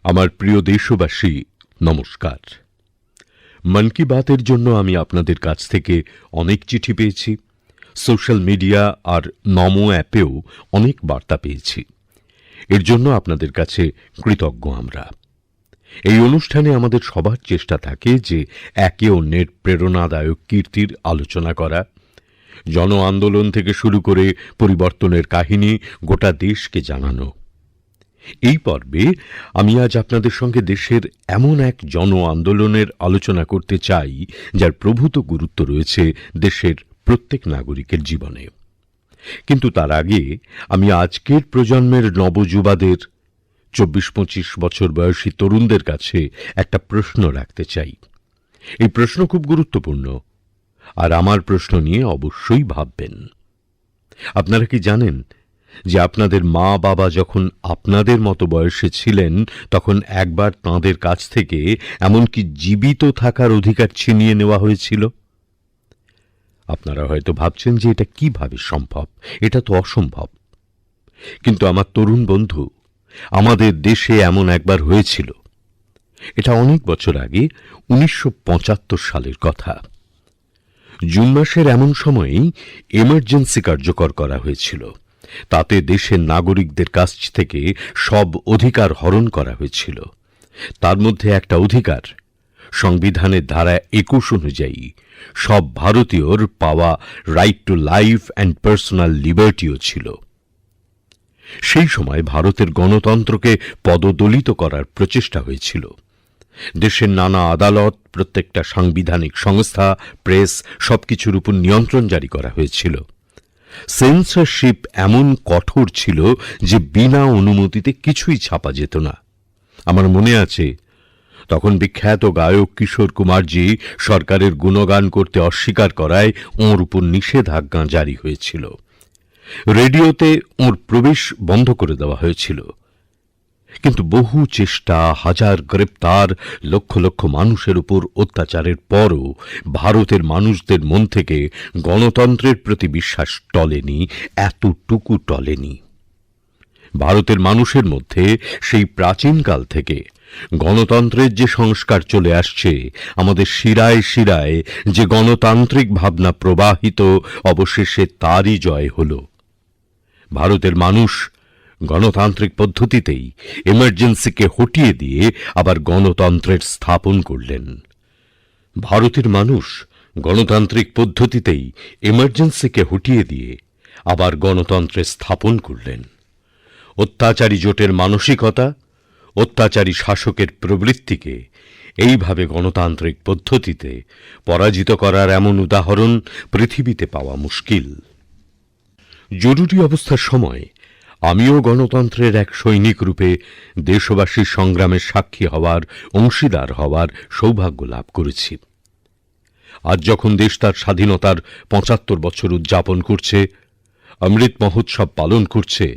আমার প্রিয় দেশবাসী, নমস্কার। মন কি বাতের জন্য আমি আপনাদের কাছ থেকে অনেক চিঠি পেয়েছি। সোশ্যাল মিডিয়া আর নমো অ্যাপেও অনেক বার্তা পেয়েছি। এর জন্য আপনাদের কাছে কৃতজ্ঞ আমরা। এই অনুষ্ঠানে আমাদের সবার চেষ্টা থাকে যে একে অন্যের প্রেরণাদায়ক কীর্তির আলোচনা করা। জন আন্দোলন থেকে শুরু করে পরিবর্তনের কাহিনী গোটা দেশকে জানানো। এই পর্বে আমি আজ আপনাদের সঙ্গে দেশের এমন এক জন আন্দোলনের আলোচনা করতে চাই যার প্রভূত গুরুত্ব রয়েছে দেশের প্রত্যেক নাগরিকের জীবনে। কিন্তু তার আগে আমি আজকের প্রজন্মের নবযুবাদের ২৪-২৫ বছর বয়সী তরুণদের কাছে একটা প্রশ্ন রাখতে চাই। এই প্রশ্ন খুব গুরুত্বপূর্ণ, আর আমার প্রশ্ন নিয়ে অবশ্যই ভাববেন। আপনারা কি জানেন যে আপনাদের মা বাবা যখন আপনাদের মতো বয়সে ছিলেন তখন একবার তাঁদের কাছ থেকে এমনকি জীবিত থাকার অধিকার ছিনিয়ে নেওয়া হয়েছিল? আপনারা হয়তো ভাবছেন যে এটা কিভাবে সম্ভব, এটা তো অসম্ভব। কিন্তু আমার তরুণ বন্ধু, আমাদের দেশে এমন একবার হয়েছিল। এটা অনেক বছর আগে, ১৯৭৫ সালের কথা। জুন মাসের এমন সময়েই এমার্জেন্সি কার্যকর করা হয়েছিল। তাতে দেশের নাগরিকদের কাছ থেকে সব অধিকার হরণ করা হয়েছিল। তার মধ্যে একটা অধিকার, সংবিধানের ধারা ২১ অনুযায়ী সব ভারতীয়র পাওয়া right to life and personal লিবার্টিও ছিল। সেই সময় ভারতের গণতন্ত্রকে পদদলিত করার প্রচেষ্টা হয়েছিল। দেশের নানা আদালত, প্রত্যেকটা সাংবিধানিক সংস্থা, প্রেস সবকিছুর উপর নিয়ন্ত্রণ জারি করা হয়েছিল। সেন্সরশিপ এমন কঠোর ছিল যে বিনা অনুমতিতে কিছুই ছাপা যেত না। আমার মনে আছে, তখন বিখ্যাত গায়ক কিশোর কুমারজি সরকারের গুণগান করতে অস্বীকার করায় ওঁর উপর নিষেধাজ্ঞা জারি হয়েছিল। রেডিওতে ওঁর প্রবেশ বন্ধ করে দেওয়া হয়েছিল। কিন্তু বহু চেষ্টা, হাজার গ্রেপ্তার, লক্ষ লক্ষ মানুষের উপর অত্যাচারের পরও ভারতের মানুষদের মন থেকে গণতন্ত্রের প্রতি বিশ্বাস টলেনি, এতটুকু টলেনি। ভারতের মানুষের মধ্যে সেই প্রাচীনকাল থেকে গণতন্ত্রের যে সংস্কার চলে আসছে, আমাদের শিরায় শিরায় যে গণতান্ত্রিক ভাবনা প্রবাহিত, অবশেষে তারই জয় হল। ভারতের মানুষ গণতান্ত্রিক পদ্ধতিতেই এমার্জেন্সিকে হটিয়ে দিয়ে আবার গণতন্ত্রের স্থাপন করলেন। ভারতের মানুষ গণতান্ত্রিক পদ্ধতিতেই এমার্জেন্সিকে হটিয়ে দিয়ে আবার গণতন্ত্রের স্থাপন করলেন। অত্যাচারী জোটের মানসিকতা, অত্যাচারী শাসকের প্রবৃত্তিকে এইভাবে গণতান্ত্রিক পদ্ধতিতে পরাজিত করার এমন উদাহরণ পৃথিবীতে পাওয়া মুশকিল। জরুরি অবস্থার সময় আমিও গণতন্ত্রের এক সৈনিক রূপে দেশবাসীর সংগ্রামের সাক্ষী হওয়ার, অংশীদার হওয়ার সৌভাগ্য লাভ করেছি। আজ যখন দেশ তার স্বাধীনতার ৭৫ বছর উদযাপন করছে, অমৃত মহোৎসব পালন করছে,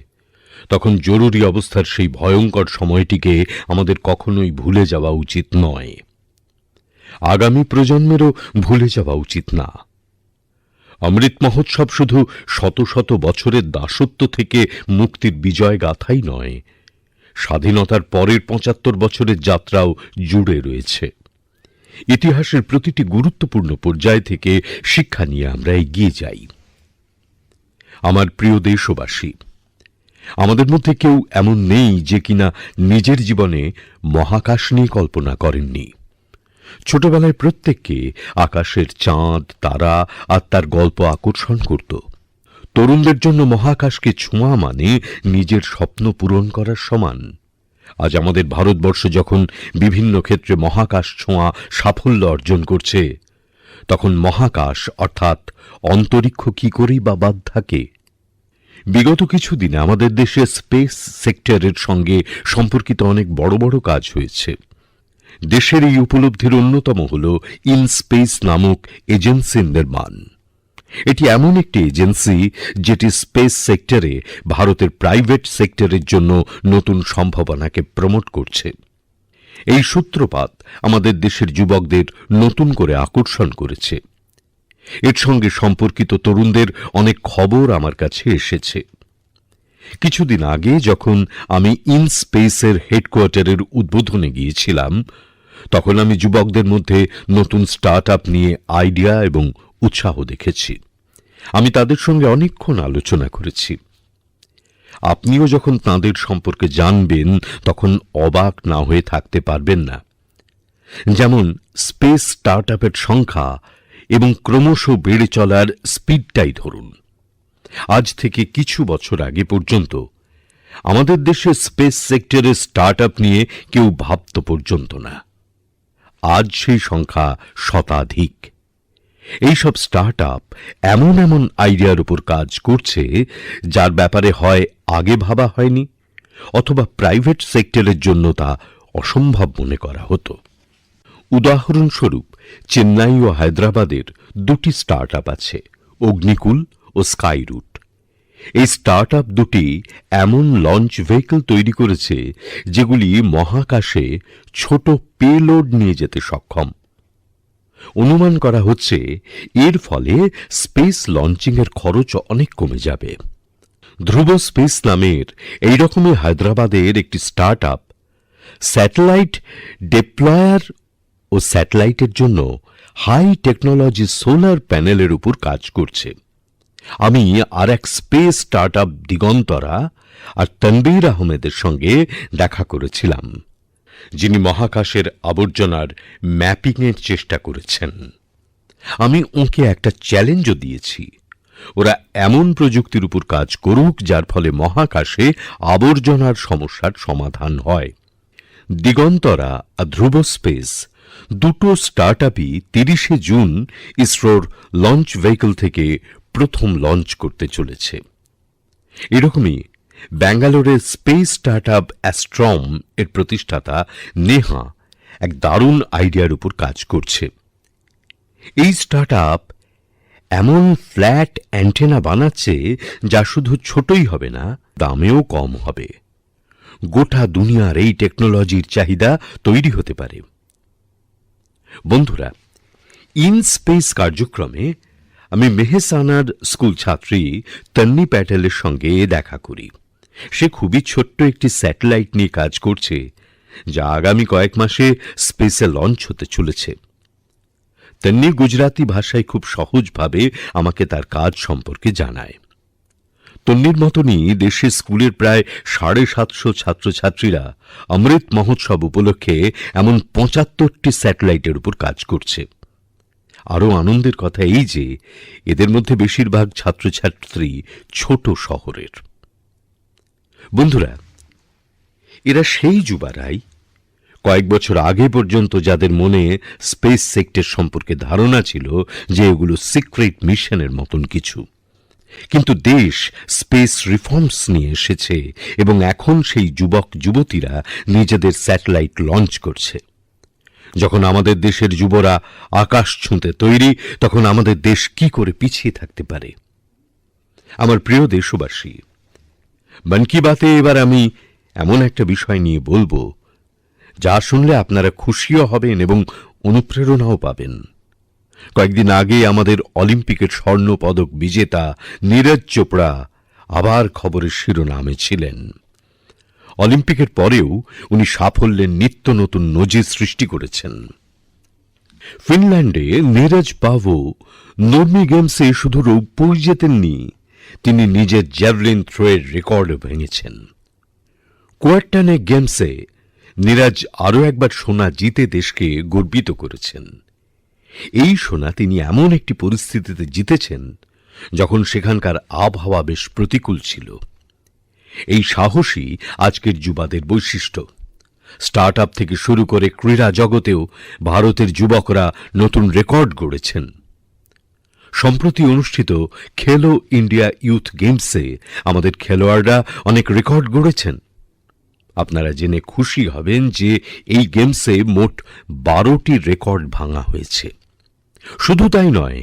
তখন জরুরি অবস্থার সেই ভয়ঙ্কর সময়টিকে আমাদের কখনোই ভুলে যাওয়া উচিত নয়। আগামী প্রজন্মেরও ভুলে যাওয়া উচিত না। অমৃত মহোৎসব শুধু শত শত বছরের দাসত্ব থেকে মুক্তির বিজয় গাথাই নয়, স্বাধীনতার পরের ৭৫ বছরের যাত্রাও জুড়ে রয়েছে। ইতিহাসের প্রতিটি গুরুত্বপূর্ণ পর্যায় থেকে শিক্ষা নিয়ে আমরা এগিয়ে যাই। আমার প্রিয় দেশবাসী, আমাদের মধ্যে কেউ এমন নেই যে কিনা নিজের জীবনে মহাকাশ নিয়ে কল্পনা করেননি। ছোটবেলায় প্রত্যেককে আকাশের চাঁদ, তারা আর তার গল্প আকর্ষণ করত। তরুণদের জন্য মহাকাশকে ছোঁয়া মানে নিজের স্বপ্ন পূরণ করার সমান। আজ আমাদের ভারতবর্ষ যখন বিভিন্ন ক্ষেত্রে মহাকাশ ছোঁয়া সাফল্য অর্জন করছে, তখন মহাকাশ অর্থাৎ অন্তরিক্ষ কি করেই বা বাদ থাকে? বিগত কিছুদিনে আমাদের দেশে স্পেস সেক্টরের সঙ্গে সম্পর্কিত অনেক বড় বড় কাজ হয়েছে। দেশের এই উপলব্ধির অন্যতম হল ইনস্পেস নামক এজেন্সির নির্মাণ। এটি এমন একটি এজেন্সি যেটি স্পেস সেক্টরে ভারতের প্রাইভেট সেক্টরের জন্য নতুন সম্ভাবনাকে প্রমোট করছে। এই সূত্রপাত আমাদের দেশের যুবকদের নতুন করে আকর্ষণ করেছে। এর সঙ্গে সম্পর্কিত তরুণদের অনেক খবর আমার কাছে এসেছে। কিছুদিন আগে যখন আমি ইনস্পেসের হেডকোয়ার্টারের উদ্বোধনে গিয়েছিলাম, তখন আমি যুবকদের মধ্যে নতুন স্টার্টআপ নিয়ে আইডিয়া এবং উৎসাহ দেখেছি। আমি তাদের সঙ্গে অনেকক্ষণ আলোচনা করেছি। আপনিও যখন তাঁদের সম্পর্কে জানবেন তখন অবাক না হয়ে থাকতে পারবেন না। যেমন স্পেস স্টার্টআপের সংখ্যা এবং ক্রমশ বেড়ে চলার স্পিডটাই ধরুন। আজ থেকে কিছু বছর আগে পর্যন্ত আমাদের দেশে স্পেস সেক্টরের স্টার্টআপ নিয়ে কেউ ভাবত পর্যন্ত না। আজ সেই সংখ্যা শতাধিক। এইসব স্টার্টআপ এমন এমন আইডিয়ার উপর কাজ করছে যার ব্যাপারে হয় আগে ভাবা হয়নি, অথবা প্রাইভেট সেক্টরের জন্য তা অসম্ভব মনে করা হতো। উদাহরণস্বরূপ চেন্নাই ও হায়দ্রাবাদের দুটি স্টার্টআপ আছে, অগ্নিকুল ও স্কাইরুট। এই স্টার্টআপ দুটি এমন লঞ্চ ভেহিকল তৈরি করেছে যেগুলি মহাকাশে ছোট পেলোড নিয়ে যেতে সক্ষম। অনুমান করা হচ্ছে এর ফলে স্পেস লঞ্চিংয়ের খরচ অনেক কমে যাবে। ধ্রুব স্পেস নামের এই রকমই হায়দ্রাবাদের একটি স্টার্টআপ স্যাটেলাইট ডিপ্লয়ার ও স্যাটেলাইটের জন্য হাই টেকনোলজি সোলার প্যানেলের উপর কাজ করছে। আমি আর এক স্পেস স্টার্টআপ দিগন্তরা আর তনবীর আহমেদের সঙ্গে দেখা করেছিলাম, যিনি মহাকাশের আবর্জনার ম্যাপিংয়ের চেষ্টা করেছেন। আমি ওঁকে একটা চ্যালেঞ্জও দিয়েছি, ওরা এমন প্রযুক্তির উপর কাজ করুক যার ফলে মহাকাশে আবর্জনার সমস্যার সমাধান হয়। দিগন্তরা আর ধ্রুব স্পেস দুটো স্টার্টআপই 30শে জুন ইসরোর লঞ্চ ভেহিকল থেকে প্রথম লঞ্চ করতে চলেছে। এরকমই ব্যাঙ্গালোরের স্পেস স্টার্টআপ অ্যাস্ট্রম এর প্রতিষ্ঠাতা নেহা এক দারুণ আইডিয়ার উপর কাজ করছে। এই স্টার্টআপ এমন ফ্ল্যাট অ্যান্টেনা বানাচ্ছে যা শুধু ছোটই হবে না, দামেও কম হবে। গোটা দুনিয়ার এই টেকনোলজির চাহিদা তৈরি হতে পারে। বন্ধুরা, ইনস্পেস কার্যক্রমে আমি মেহসানার স্কুল ছাত্রী তন্নি প্যাটেলের সঙ্গে দেখা করি। সে খুবই ছোট্ট একটি স্যাটেলাইট নিয়ে কাজ করছে যা আগামী কয়েক মাসে স্পেসে লঞ্চ হতে চলেছে। তন্নি গুজরাতি ভাষায় খুব সহজভাবে আমাকে তার কাজ সম্পর্কে জানায়। তন্নির মতনই দেশে স্কুলের প্রায় 750 ছাত্রছাত্রীরা অমৃত মহোৎসব উপলক্ষে এমন 75টি স্যাটেলাইটের উপর কাজ করছে। আরও আনন্দের কথা এই যে এদের মধ্যে বেশিরভাগ ছাত্রছাত্রী ছোট শহরের। বন্ধুরা, এরা সেই যুবারাই কয়েক বছর আগে পর্যন্ত যাদের মনে স্পেস সেক্টর সম্পর্কে ধারণা ছিল যে এগুলো সিক্রেট মিশনের মতন কিছু, কিন্তু দেশ স্পেস রিফর্মস নিয়ে এসেছে এবং এখন সেই যুবক যুবতীরা নিজেদের স্যাটেলাইট লঞ্চ করছে। যখন আমাদের দেশের যুবরা আকাশ ছুঁতে তৈরি, তখন আমাদের দেশ কি করে পিছিয়ে থাকতে পারে? আমার প্রিয় দেশবাসী, মন কি বাতে এবার আমি এমন একটা বিষয় নিয়ে বলবো যা শুনলে আপনারা খুশিও হবেন এবং অনুপ্রেরণাও পাবেন। কয়েকদিন আগে আমাদের অলিম্পিকের স্বর্ণ পদক বিজেতা নীরজ চোপড়া আবার খবরের শিরোনামে ছিলেন। অলিম্পিকের পরেও উনি সাফল্যের নিত্য নতুন নজির সৃষ্টি করেছেন। ফিনল্যান্ডে নীরজ পাভো নর্মি গেমসে শুধু রৌপ্যই জেতেননি, তিনি নিজের জ্যাভলিন থ্রোয়ের রেকর্ডও ভেঙেছেন। কোয়ার্টানে গেমসে নীরজ আরও একবার সোনা জিতে দেশকে গর্বিত করেছেন। এই সোনা তিনি এমন একটি পরিস্থিতিতে জিতেছেন যখন সেখানকার আবহাওয়া বেশ প্রতিকূল ছিল। এই সাহসী আজকের যুবাদের বৈশিষ্ট্য। স্টার্টআপ থেকে শুরু করে ক্রীড়া জগতেও ভারতের যুবকরা নতুন রেকর্ড গড়েছেন। সম্প্রতি অনুষ্ঠিত খেলো ইন্ডিয়া ইউথ গেমসে আমাদের খেলোয়াড়রা অনেক রেকর্ড গড়েছেন। আপনারা জেনে খুশি হবেন যে এই গেমসে মোট 12টি রেকর্ড ভাঙা হয়েছে। শুধু তাই নয়,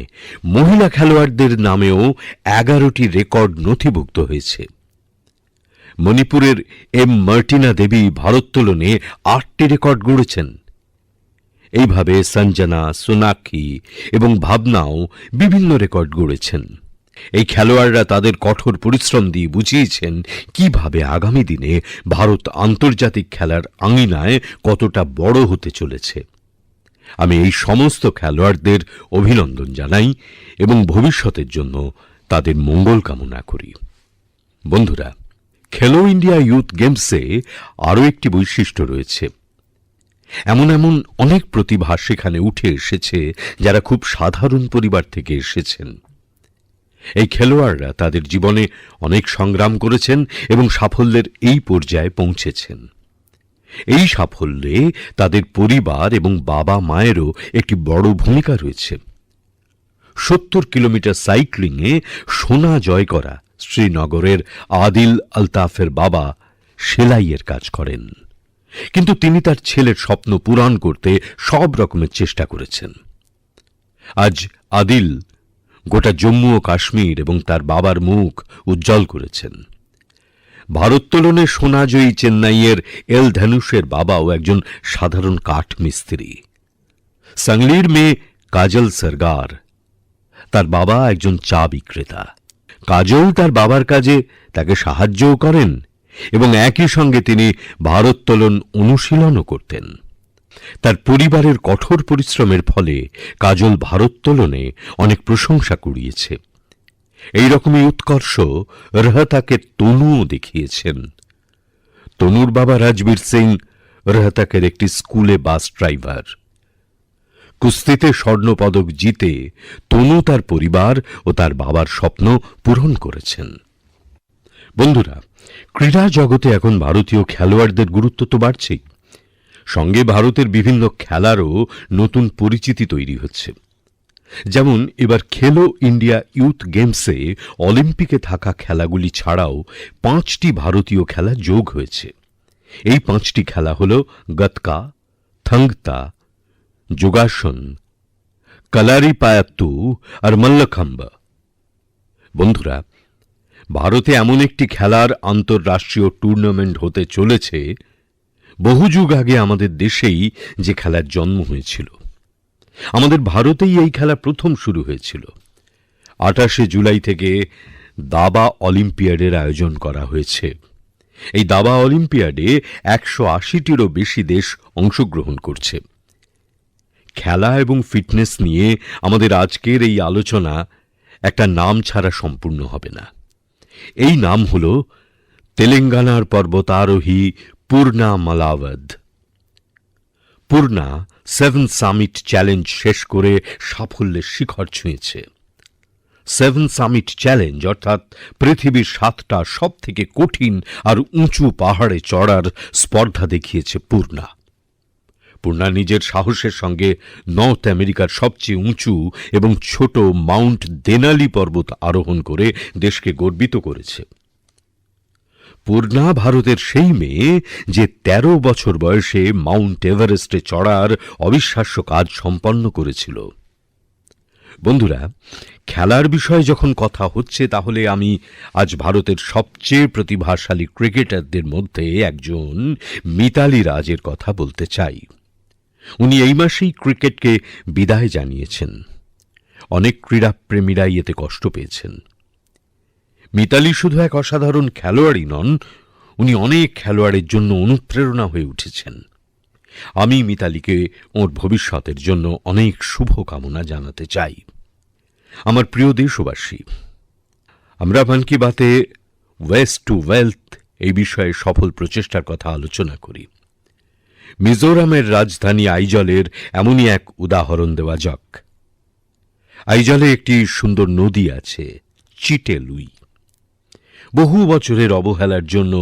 মহিলা খেলোয়াড়দের নামেও 11টি রেকর্ড নথিভুক্ত হয়েছে। মণিপুরের মার্টিনা দেবী ভারোত্তোলনে 8টি রেকর্ড গড়েছেন। এইভাবে সঞ্জনা, সোনাক্ষী এবং ভাবনাও বিভিন্ন রেকর্ড গড়েছেন। এই খেলোয়াড়রা তাদের কঠোর পরিশ্রম দিয়ে বুঝিয়েছেন কিভাবে আগামী দিনে ভারত আন্তর্জাতিক খেলার আঙিনায় কতটা বড় হতে চলেছে। আমি এই সমস্ত খেলোয়াড়দের অভিনন্দন জানাই এবং ভবিষ্যতের জন্য তাদের মঙ্গল কামনা করি। বন্ধুরা, খেলো ইন্ডিয়া ইউথ গেমসে আরও একটি বৈশিষ্ট্য রয়েছে। এমন এমন অনেক প্রতিভা সেখানে উঠে এসেছে যারা খুব সাধারণ পরিবার থেকে এসেছেন। এই খেলোয়াড়রা তাদের জীবনে অনেক সংগ্রাম করেছেন এবং সাফল্যের এই পর্যায়ে পৌঁছেছেন। এই সাফল্যে তাদের পরিবার এবং বাবা মায়েরও একটি বড় ভূমিকা রয়েছে। ৭০ কিলোমিটার সাইক্লিংয়ে সোনা জয় করা শ্রীনগরের আদিল আলতাফের বাবা সেলাইয়ের কাজ করেন, কিন্তু তিনি তার ছেলের স্বপ্ন পূরণ করতে সব রকমের চেষ্টা করেছেন। আজ আদিল গোটা জম্মু ও কাশ্মীর এবং তার বাবার মুখ উজ্জ্বল করেছেন। ভারোত্তোলনে সোনাজয়ী চেন্নাইয়ের এল ধনুষের বাবাও একজন সাধারণ কাঠ মিস্ত্রি। সাংলির মেয়ে কাজল সরগার, তার বাবা একজন চা বিক্রেতা। কাজল তার বাবার কাজে তাকে সাহায্যও করেন এবং একই সঙ্গে তিনি ভারোত্তোলন অনুশীলনও করতেন। তার পরিবারের কঠোর পরিশ্রমের ফলে কাজল ভারোত্তোলনে অনেক প্রশংসা কুড়িয়েছে। এই রকমই উৎকর্ষ রোহতাকে তনুও দেখিয়েছেন। তনুর বাবা রাজবীর সিং রোহতাকের একটি স্কুলে বাস ড্রাইভার। কুস্তিতে স্বর্ণপদক জিতে তনু তার পরিবার ও তার বাবার স্বপ্ন পূরণ করেছেন। বন্ধুরা, ক্রীড়া জগতে এখন ভারতীয় খেলোয়াড়দের গুরুত্ব তো বাড়ছেই, সঙ্গে ভারতের বিভিন্ন খেলারও নতুন পরিচিতি তৈরি হচ্ছে। যেমন এবার খেলো ইন্ডিয়া ইউথ গেমসে অলিম্পিকে থাকা খেলাগুলি ছাড়াও ৫টি ভারতীয় খেলা যোগ হয়েছে। এই ৫টি খেলা হল গতকা, থাং তা, যোগাসন, কলারিপায়াত্তু আর মল্লখম্ব। বন্ধুরা, ভারতে এমন একটি খেলার আন্তর্রাষ্ট্রীয় টুর্নামেন্ট হতে চলেছে, বহু যুগ আগে আমাদের দেশেই যে খেলার জন্ম হয়েছিল। আমাদের ভারতেই এই খেলা প্রথম শুরু হয়েছিল। ২৮শে জুলাই থেকে দাবা অলিম্পিয়াডের আয়োজন করা হয়েছে। এই দাবা অলিম্পিয়াডে ১৮০টিরও বেশি দেশ অংশগ্রহণ করছে। খেলা এবং ফিটনেস নিয়ে আমাদের আজকের এই আলোচনা একটা নাম ছাড়া সম্পূর্ণ হবে না। এই নাম হল তেলেঙ্গানার পর্বতারোহী পূর্ণা মালাবধ। পূর্ণা 7 সামিট চ্যালেঞ্জ শেষ করে সাফল্যের শিখর ছুঁয়েছে। 7 সামিট চ্যালেঞ্জ অর্থাৎ পৃথিবীর 7টা সবথেকে কঠিন আর উঁচু পাহাড়ে চড়ার স্পর্ধা দেখিয়েছে পূর্ণা। পূর্ণা নিজের সাহসের সঙ্গে নর্থ আমেরিকার সবচেয়ে উঁচু এবং ছোট মাউন্ট দেনালি পর্বত আরোহণ করে দেশকে গর্বিত করেছে। পূর্ণা ভারতের সেই মেয়ে যে ১৩ বছর বয়সে মাউন্ট এভারেস্টে চড়ার অবিশ্বাস্য কাজ সম্পন্ন করেছিল। বন্ধুরা, খেলার বিষয়ে যখন কথা হচ্ছে, তাহলে আমি আজ ভারতের সবচেয়ে প্রতিভাশালী ক্রিকেটারদের মধ্যে একজন মিতালী রাজের কথা বলতে চাই। উনি এই মাসেই ক্রিকেটকে বিদায় জানিয়েছেন। অনেক ক্রীড়াপ্রেমীরাই এতে কষ্ট পেয়েছেন। মিতালী শুধু এক অসাধারণ খেলোয়াড়ই নন, উনি অনেক খেলোয়াড়ের জন্য অনুপ্রেরণা হয়ে উঠেছেন। আমি মিতালীকে ওর ভবিষ্যতের জন্য অনেক শুভকামনা জানাতে চাই। আমার প্রিয় দেশবাসী, আমরা মন কি বাতে ওয়েস্ট টু ওয়েলথ এই বিষয়ে সফল প্রচেষ্টার কথা আলোচনা করি। মিজোরামের রাজধানী আইজলের এমনই এক উদাহরণ দেওয়া যাক। আইজলে একটি সুন্দর নদী আছে, চিটে লুই। বহু বছরের অবহেলার জন্য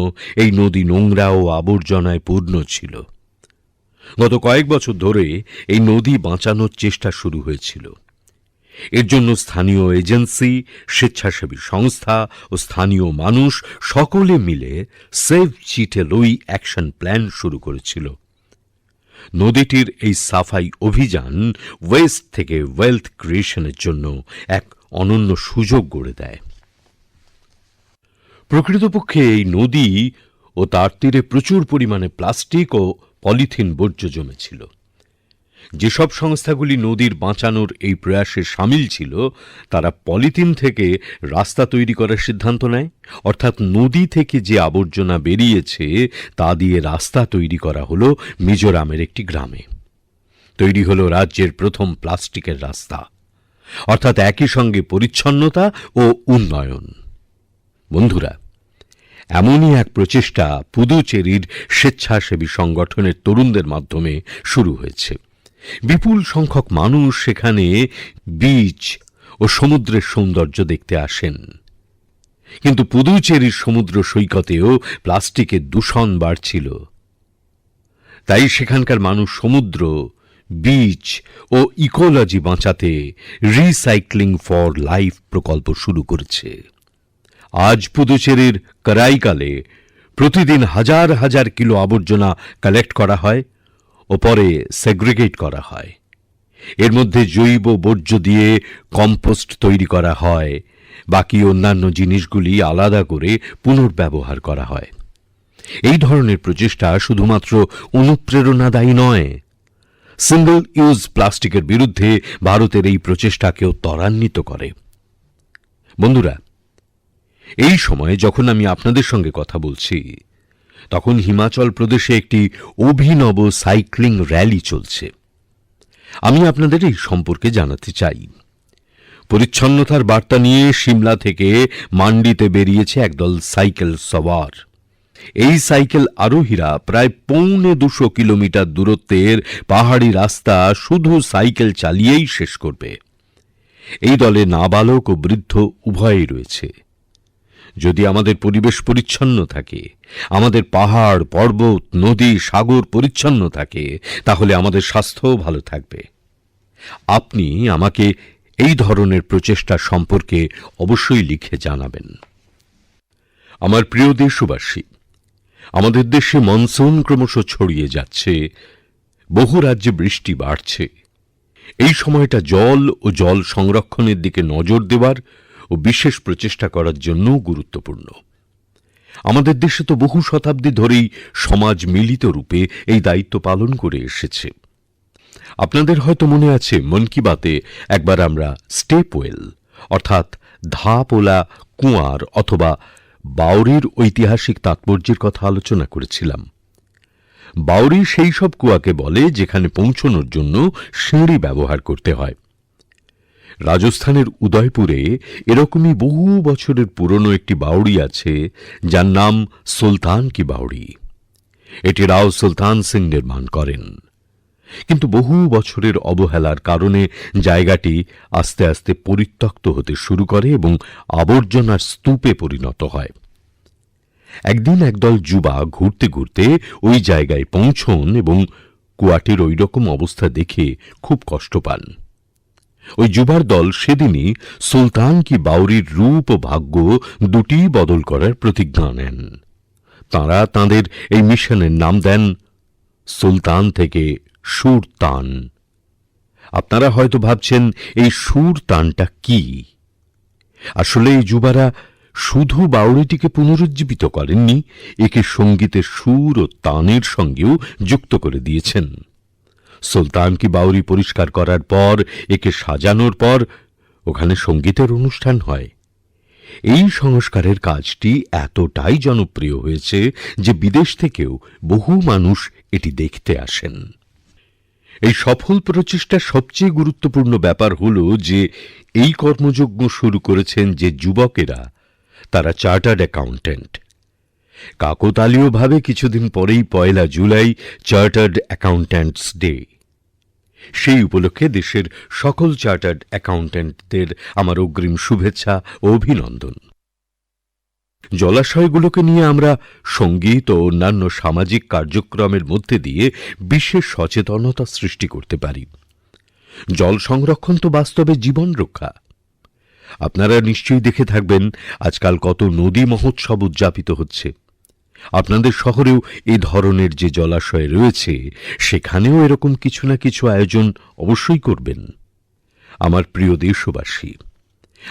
এই নদী নোংরা ও আবর্জনায় পূর্ণ ছিল। গত কয়েক বছর ধরে এই নদী বাঁচানোর চেষ্টা শুরু হয়েছিল। এর জন্য স্থানীয় এজেন্সি, স্বেচ্ছাসেবী সংস্থা ও স্থানীয় মানুষ সকলে মিলে সেভ চিটে লুই অ্যাকশন প্ল্যান শুরু করেছিল। নদীটির এই সাফাই অভিযান ওয়েস্ট থেকে ওয়েলথ ক্রিয়েশনের জন্য এক অনন্য সুযোগ গড়ে দেয়। প্রকৃতপক্ষে এই নদী ও তার তীরে প্রচুর পরিমাণে প্লাস্টিক ও পলিথিন বর্জ্য জমেছিল। যেসব সংস্থাগুলি নদীর বাঁচানোর এই প্রয়াসে সামিল ছিল তারা পলিথিন থেকে রাস্তা তৈরি করার সিদ্ধান্ত নেয়, অর্থাৎ নদী থেকে যে আবর্জনা বেরিয়েছে তা দিয়ে রাস্তা তৈরি করা হলো মিজোরামের একটি গ্রামে। তৈরি হলো রাজ্যের প্রথম প্লাস্টিকের রাস্তা, অর্থাৎ একই সঙ্গে পরিচ্ছন্নতা ও উন্নয়ন। বন্ধুরা, এমনই এক প্রচেষ্টা পুদুচেরির স্বেচ্ছাসেবী সংগঠনের তরুণদের মাধ্যমে শুরু হয়েছে। বিপুল সংখ্যক মানুষ সেখানে বিচ ও সমুদ্রের সৌন্দর্য দেখতে আসেন। কিন্তু পুদুচেরির সমুদ্র সৈকতেও প্লাস্টিকের দূষণ বাড়ছিল। তাই সেখানকার মানুষ সমুদ্র, বিচ ও ইকোলজি বাঁচাতে রিসাইক্লিং ফর লাইফ প্রকল্প শুরু করেছে। আজ পুদুচেরির করাইকালে প্রতিদিন হাজার হাজার কিলো আবর্জনা কালেক্ট করা হয় ও পরে সেগ্রিগেট করা হয়। এর মধ্যে জৈব বর্জ্য দিয়ে কম্পোস্ট তৈরি করা হয়, বাকি অন্যান্য জিনিসগুলি আলাদা করে পুনর্ব্যবহার করা হয়। এই ধরনের প্রচেষ্টা শুধুমাত্র অনুপ্রেরণাদায়ী নয়, সিঙ্গল ইউজ প্লাস্টিকের বিরুদ্ধে ভারতের এই প্রচেষ্টাকেও ত্বরান্বিত করে। বন্ধুরা, এই সময়ে যখন আমি আপনাদের সঙ্গে কথা বলছি, তখন হিমাচল প্রদেশে একটি অভিনব সাইক্লিং র্যালি চলছে। আমি আপনাদের এই সম্পর্কে জানাতে চাই। পরিচ্ছন্নতার বার্তা নিয়ে সিমলা থেকে মান্ডিতে বেরিয়েছে একদল সাইকেল সওয়ার। এই সাইকেল আরোহীরা প্রায় 250 কিলোমিটার দূরত্বের পাহাড়ি রাস্তা শুধু সাইকেল চালিয়েই শেষ করবে। এই দলে নাবালক ও বৃদ্ধ উভয়ই রয়েছে। যদি আমাদের পরিবেশ পরিচ্ছন্ন থাকে, আমাদের পাহাড়, পর্বত, নদী, সাগর পরিচ্ছন্ন থাকে, তাহলে আমাদের স্বাস্থ্যও ভালো থাকবে। আপনি আমাকে এই ধরনের প্রচেষ্টা সম্পর্কে অবশ্যই লিখে জানাবেন। আমার প্রিয় দেশবাসী, আমাদের দেশে মনসুন ক্রমশ ছড়িয়ে যাচ্ছে, বহু রাজ্যে বৃষ্টি বাড়ছে। এই সময়টা জল ও জল সংরক্ষণের দিকে নজর দেওয়ার ও বিশেষ প্রচেষ্টা করার জন্যও গুরুত্বপূর্ণ। আমাদের দেশে তো বহু শতাব্দী ধরেই সমাজ মিলিত রূপে এই দায়িত্ব পালন করে এসেছে। আপনাদের হয়তো মনে আছে, মন কি বাতে একবার আমরা স্টেপ ওয়েল অর্থাৎ ধাপওলা কুয়ার অথবা বাওড়ির ঐতিহাসিক তাৎপর্যের কথা আলোচনা করেছিলাম। বাওড়ি সেই সব কুয়াকে বলে যেখানে পৌঁছানোর জন্য সিঁড়ি ব্যবহার করতে হয়। রাজস্থানের উদয়পুরে এরকমই বহু বছরের পুরনো একটি বাওড়ি আছে, যার নাম সুলতান কি বাওড়ি। এটি রাও সুলতান সিং নির্মাণ করেন। কিন্তু বহু বছরের অবহেলার কারণে জায়গাটি আস্তে আস্তে পরিত্যক্ত হতে শুরু করে এবং আবর্জনার স্তূপে পরিণত হয়। একদিন একদল যুবা ঘুরতে ঘুরতে ওই জায়গায় পৌঁছন এবং কুয়াটির ওইরকম অবস্থা দেখে খুব কষ্ট পান। ওই যুবার দল সেদিনই সুলতান কি বাওড়ির রূপ ও ভাগ্য দুটিই বদল করার প্রতিজ্ঞা নেন। তাঁরা তাঁদের এই মিশনের নাম দেন সুলতান থেকে সুরতান। আপনারা হয়তো ভাবছেন এই সুরতানটা কি? আসলে এই যুবারা শুধু বাওড়িটিকে পুনরুজ্জীবিত করেননি, একে সঙ্গীতের সুর ও তানের সঙ্গেও যুক্ত করে দিয়েছেন। সুলতান কি বাওড়ি পরিষ্কার করার পর, একে সাজানোর পর ওখানে সঙ্গীতের অনুষ্ঠান হয়। এই সংস্কারের কাজটি এতটাই জনপ্রিয় হয়েছে যে বিদেশ থেকেও বহু মানুষ এটি দেখতে আসেন। এই সফল প্রচেষ্টার সবচেয়ে গুরুত্বপূর্ণ ব্যাপার হলো যে এই কর্মযজ্ঞ শুরু করেছেন যে যুবকেরা, তারা চার্টার্ড অ্যাকাউন্ট্যান্ট। কাকতালীয়ভাবে কিছুদিন পরেই 1 জুলাই চার্টার্ড অ্যাকাউন্ট্যান্টস ডে। সেই উপলক্ষে দেশের সকল চার্টার্ড অ্যাকাউন্ট্যান্টদের আমার অগ্রিম শুভেচ্ছা ও অভিনন্দন। জলাশয়গুলোকে নিয়ে আমরা সঙ্গীত ও অন্যান্য সামাজিক কার্যক্রমের মধ্যে দিয়ে বিশেষ সচেতনতা সৃষ্টি করতে পারি। জল সংরক্ষণ তো বাস্তবে জীবন রক্ষা। আপনারা নিশ্চয়ই দেখে থাকবেন আজকাল কত নদী মহোৎসব উদযাপিত হচ্ছে। আপনাদের শহরেও এই ধরনের যে জলাশয় রয়েছে, সেখানেও এরকম কিছু না কিছু আয়োজন অবশ্যই করবেন। আমার প্রিয় দেশবাসী,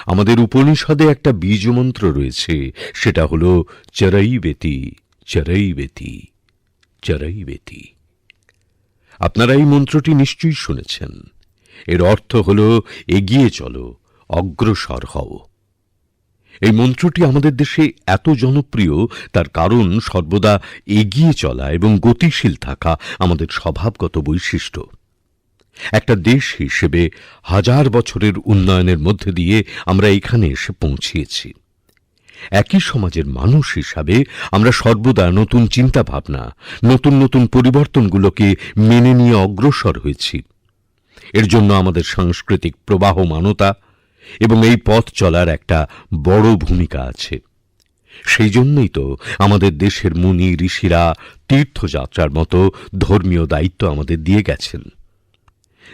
আমাদের উপনিষদে একটা বীজমন্ত্র রয়েছে, সেটা হলো চরৈবেতি চরৈবেতি চরৈবেতি। আপনারা এই মন্ত্রটি নিশ্চয়ই শুনেছেন। এর অর্থ হল এগিয়ে চলো, অগ্রসর হও। এই মন্ত্রটি আমাদের দেশে এত জনপ্রিয়, তার কারণ সর্বদা এগিয়ে চলা এবং গতিশীল থাকা আমাদের স্বভাবগত বৈশিষ্ট্য। একটা দেশ হিসেবে হাজার বছরের উন্নয়নের মধ্যে দিয়ে আমরা এখানে এসে পৌঁছিয়েছি। একই সমাজের মানুষ হিসাবে আমরা সর্বদা নতুন চিন্তাভাবনা, নতুন নতুন পরিবর্তনগুলোকে মেনে নিয়ে অগ্রসর হয়েছি। এর জন্য আমাদের সাংস্কৃতিক প্রবাহমানতা এবং এই পথ চলার একটা বড় ভূমিকা আছে। সেই জন্যই তো আমাদের দেশের মুনি ঋষিরা তীর্থযাত্রার মতো ধর্মীয় দায়িত্ব আমাদের দিয়ে গেছেন।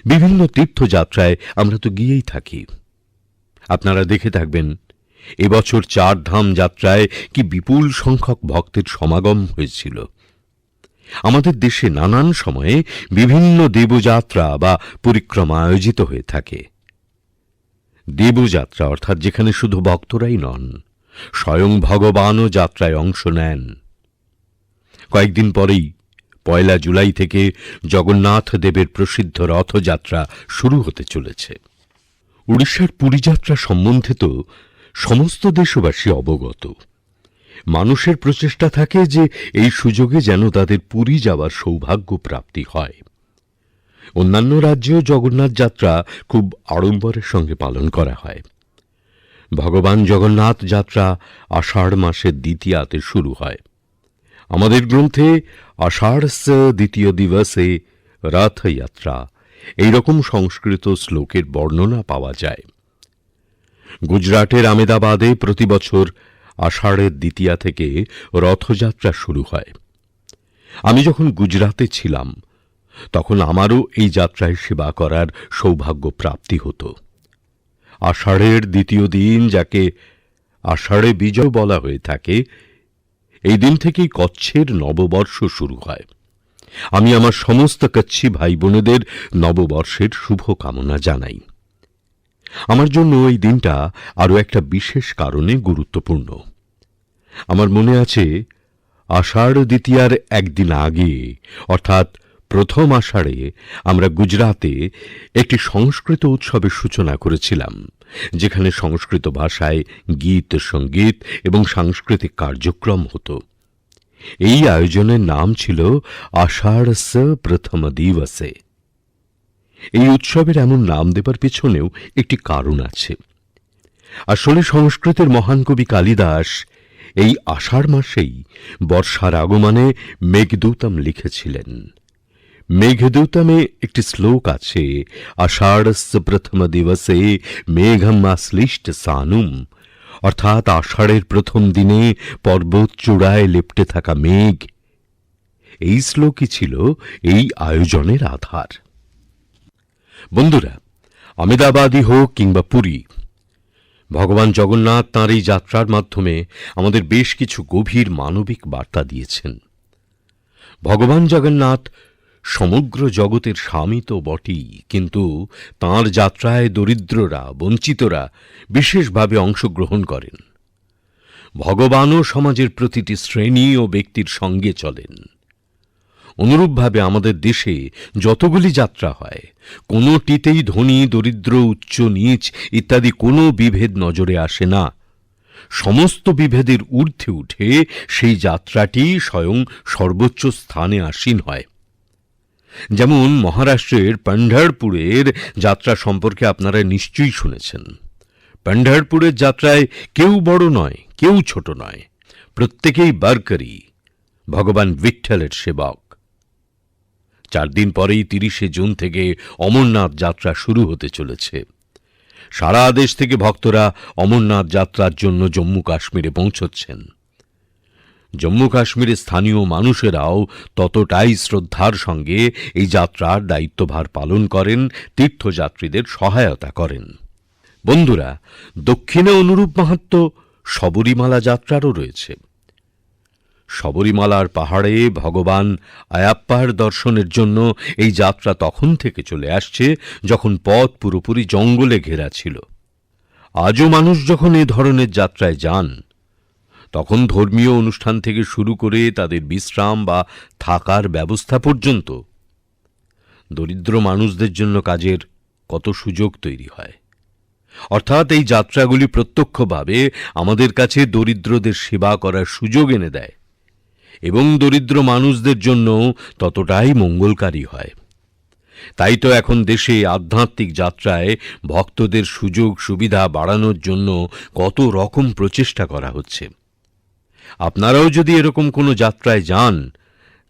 বিভিন্ন তীর্থযাত্রায় আমরা তো গিয়েই থাকি। আপনারা দেখে থাকবেন, এবছর ৪ ধাম যাত্রায় কি বিপুল সংখ্যক ভক্তের সমাগম হয়েছিল। আমাদের দেশে নানান সময়ে বিভিন্ন দেবযাত্রা বা পরিক্রমা আয়োজিত হয়ে থাকে। দেবযাত্রা অর্থাৎ যেখানে শুধু ভক্তরাই নন, স্বয়ং ভগবানও যাত্রায় অংশ নেন। কয়েকদিন পরেই ১ জুলাই থেকে জগন্নাথ দেবের প্রসিদ্ধ রথযাত্রা শুরু হতে চলেছে। উড়িষ্যার পুরী যাত্রা সম্বন্ধে তো সমস্ত দেশবাসী অবগত। মানুষের প্রচেষ্টা থাকে যে এই সুযোগে যেন তাদের পুরী যাওয়ার সৌভাগ্য প্রাপ্তি হয়। অন্যান্য রাজ্যেও জগন্নাথ যাত্রা খুব আড়ম্বরের সঙ্গে পালন করা হয়। ভগবান জগন্নাথ যাত্রা আষাঢ় মাসের দ্বিতীয়াতে শুরু হয়। আমাদের গ্রন্থে আষাঢ়স্য দ্বিতীয় দিবসে রথযাত্রা এইরকম সংস্কৃত শ্লোকের বর্ণনা পাওয়া যায়। গুজরাটের আমেদাবাদে প্রতি বছর আষাঢ়ের দ্বিতীয়া থেকে রথযাত্রা শুরু হয়। আমি যখন গুজরাতে ছিলাম তখন আমারও এই যাত্রায় সেবা করার সৌভাগ্য প্রাপ্তি হতো। আষাঢ়ের দ্বিতীয় দিন, যাকে আষাঢ়ে বিজয় বলা হয়ে থাকে, এই দিন থেকেই কচ্ছের নববর্ষ শুরু হয়। আমি আমার সমস্ত কচ্ছি ভাই বোনেদের নববর্ষের শুভ কামনা জানাই। আমার জন্য এই দিনটা আরো একটা বিশেষ কারণে গুরুত্বপূর্ণ। আমার মনে আছে, আষাঢ় দ্বিতীয়ার একদিন আগে অর্থাৎ প্রথম আষাঢ়ে আমরা গুজরাতে একটি সংস্কৃত উৎসবের সূচনা করেছিলাম, যেখানে সংস্কৃত ভাষায় গীত, সঙ্গীত এবং সাংস্কৃতিক কার্যক্রম হতো। এই আয়োজনের নাম ছিল আষাঢ়স্য প্রথম দিবসে। এই উৎসবের এমন নাম দেবার পেছনেও একটি কারণ আছে। আসলে সংস্কৃতের মহান কবি কালিদাস এই আষাঢ় মাসেই বর্ষার আগমনে মেঘদূতম লিখেছিলেন। মেঘদূতমে একটি শ্লোক আছে, আষাঢ়স্য প্রথম দিবসে মেঘম আশ্লিষ্ট সানুম, অর্থাৎ আষাঢ়ের প্রথম দিনে পর্বত চূড়ায় লেপ্টে থাকা মেঘ। এই শ্লোকই ছিল এই আয়োজনের আধার। বন্ধুরা, আমেদাবাদই হোক কিংবা পুরী, ভগবান জগন্নাথ তাঁর এই যাত্রার মাধ্যমে আমাদের বেশ কিছু গভীর মানবিক বার্তা দিয়েছেন। ভগবান জগন্নাথ সমগ্র জগতের স্বামী তো বটেই, কিন্তু তাঁর যাত্রায় দরিদ্ররা, বঞ্চিতরা বিশেষভাবে অংশগ্রহণ করেন। ভগবানও সমাজের প্রতিটি শ্রেণী ও ব্যক্তির সঙ্গে চলেন। অনুরূপভাবে আমাদের দেশে যতগুলি যাত্রা হয়, কোনোটিতেই ধনী দরিদ্র, উচ্চ নীচ ইত্যাদি কোনো বিভেদ নজরে আসে না। সমস্ত বিভেদের ঊর্ধ্বে উঠে সেই যাত্রাটি স্বয়ং সর্বোচ্চ স্থানে আসীন হয়। যেমন মহারাষ্ট্রের পণ্ঢরপুরের যাত্রা সম্পর্কে আপনারা নিশ্চয়ই শুনেছেন। পণ্ঢরপুরের যাত্রায় কেউ বড় নয়, কেউ ছোট নয়, প্রত্যেকেই বারকরি, ভগবান বিঠ্ঠলের সেবক। 4 দিন পরেই 30শে জুন থেকে অমরনাথ যাত্রা শুরু হতে চলেছে। সারা দেশ থেকে ভক্তরা অমরনাথ যাত্রার জন্য জম্মু কাশ্মীরে পৌঁছচ্ছেন। জম্মু কাশ্মীরের স্থানীয় মানুষেরাও ততটাই শ্রদ্ধার সঙ্গে এই যাত্রার দায়িত্বভার পালন করেন, তীর্থযাত্রীদের সহায়তা করেন। বন্ধুরা, দক্ষিণে অনুরূপ মাহাত্ম্য শবরীমালা যাত্রারও রয়েছে। শবরীমালার পাহাড়ে ভগবান আয়াপ্পার দর্শনের জন্য এই যাত্রা তখন থেকে চলে আসছে যখন পথ পুরোপুরি জঙ্গলে ঘেরা ছিল। আজও মানুষ যখন এ ধরনের যাত্রায় যান, তখন ধর্মীয় অনুষ্ঠান থেকে শুরু করে তাদের বিশ্রাম বা থাকার ব্যবস্থা পর্যন্ত দরিদ্র মানুষদের জন্য কাজের কত সুযোগ তৈরি হয়। অর্থাৎ এই যাত্রাগুলি প্রত্যক্ষভাবে আমাদের কাছে দরিদ্রদের সেবা করার সুযোগ এনে দেয় এবং দরিদ্র মানুষদের জন্য ততটাই মঙ্গলকারী হয়। তাই তো এখন দেশে আধ্যাত্মিক যাত্রায় ভক্তদের সুযোগ সুবিধা বাড়ানোর জন্য কত রকম প্রচেষ্টা করা হচ্ছে। আপনারাও যদি এরকম কোনো যাত্রায় যান,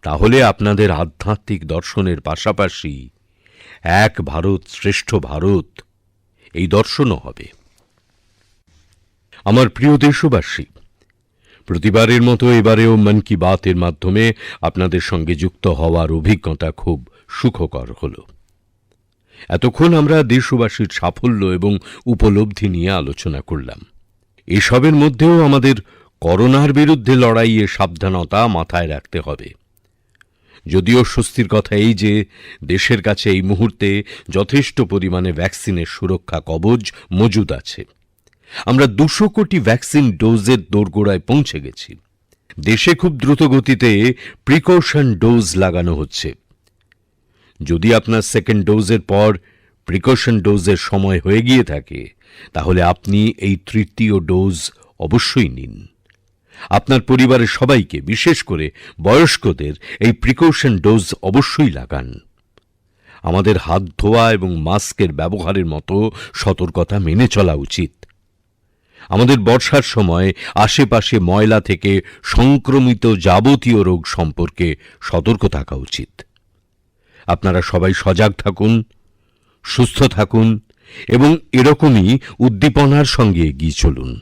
তাহলে আপনাদের আধ্যাত্মিক দর্শনের পাশাপাশি এক ভারত শ্রেষ্ঠ ভারত এই দর্শনও হবে। আমার প্রিয় দেশবাসী, প্রতিবারের মতো এবারেও মন কি বাতের মাধ্যমে আপনাদের সঙ্গে যুক্ত হওয়ার অভিজ্ঞতা খুব সুখকর হলো। এতক্ষণ আমরা দেশবাসীর সাফল্য এবং উপলব্ধি নিয়ে আলোচনা করলাম। এসবের মধ্যেও আমাদের করোনার বিরুদ্ধে লড়াইয়ে সাবধানতা মাথায় রাখতে হবে। যদিও স্বস্তির কথা এই যে দেশের কাছে এই মুহূর্তে যথেষ্ট পরিমাণে ভ্যাকসিনের সুরক্ষা কবচ মজুদ আছে। আমরা 200 কোটি ভ্যাকসিন ডোজের দোরগোড়ায় পৌঁছে গেছি। দেশে খুব দ্রুত গতিতে প্রিকশন ডোজ লাগানো হচ্ছে। যদি আপনার সেকেন্ড ডোজের পর প্রিকশন ডোজের সময় হয়ে গিয়ে থাকে, তাহলে আপনি এই তৃতীয় ডোজ অবশ্যই নিন। আপনার পরিবারের সবাইকে, বিশেষ করে বয়স্কদের এই প্রিকশন ডোজ অবশ্যই লাগান। আমাদের হাত ধোয়া এবং মাস্কের ব্যবহারের মতো সতর্কতা মেনে চলা উচিত। আমাদের বর্ষার সময় আশেপাশে ময়লা থেকে সংক্রমিত যাবতীয় রোগ সম্পর্কে সতর্ক থাকা উচিত। আপনারা সবাই সজাগ থাকুন, সুস্থ থাকুন এবং এরকমই উদ্দীপনার সঙ্গে এগিয়ে চলুন।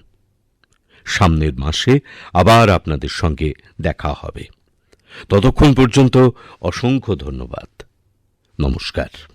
সামনের মাসে আবার আপনাদের সঙ্গে দেখা হবে। ততক্ষণ পর্যন্ত অসংখ্য ধন্যবাদ। নমস্কার।